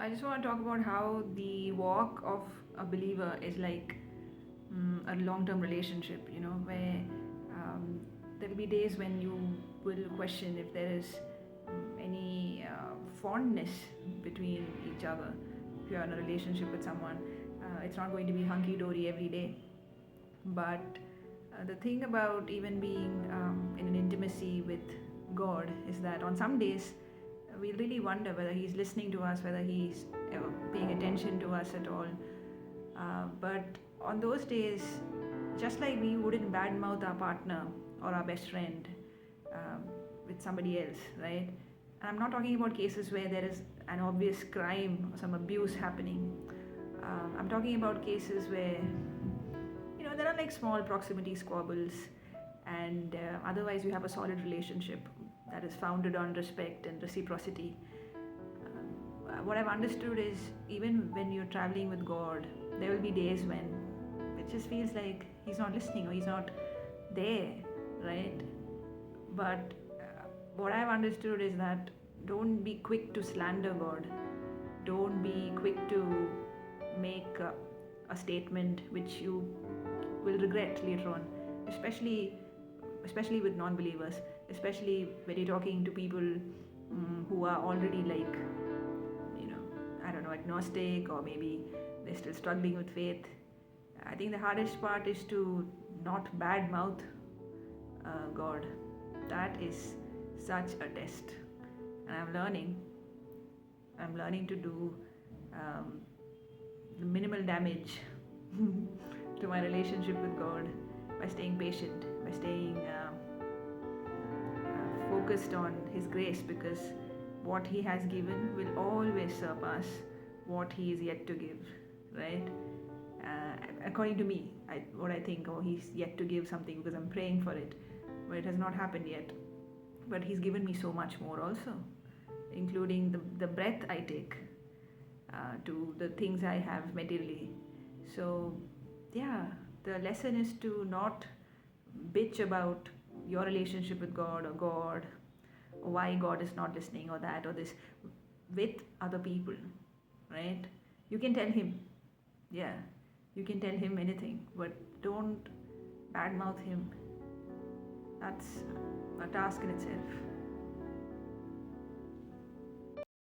So I just want to talk about how the walk of a believer is like a long-term relationship, where there'll be days when you will question if there is any fondness between each other. If you're in a relationship with someone, it's not going to be hunky-dory every day. But the thing about even being in an intimacy with God is that on some days we really wonder whether He's listening to us, whether He's paying attention to us at all. But on those days, just like we wouldn't badmouth our partner or our best friend with somebody else, right? And I'm not talking about cases where there is an obvious crime or some abuse happening. I'm talking about cases where there are like small proximity squabbles, and otherwise you have a solid relationship that is founded on respect and reciprocity. What I've understood is even when you're traveling with God, there will be days when it just feels like He's not listening or He's not there, right? But what I've understood is that don't be quick to slander God. Don't be quick to make a statement which you will regret later on, especially with non-believers, especially when you're talking to people who are already like, I don't know, agnostic, or maybe they're still struggling with faith. I think the hardest part is to not badmouth God. That is such a test, and I'm learning to do the minimal damage to my relationship with God by staying patient, by staying focused on His grace, because what He has given will always surpass what He is yet to give, right? According to me, what I think, He's yet to give something because I'm praying for it, but it has not happened yet. But He's given me so much more also, including the breath I take, to the things I have materially. So yeah, the lesson is to not bitch about your relationship with God, or why God is not listening, or that or this with other people, right? You can tell Him, yeah, you can tell Him anything, but don't badmouth Him. That's a task in itself.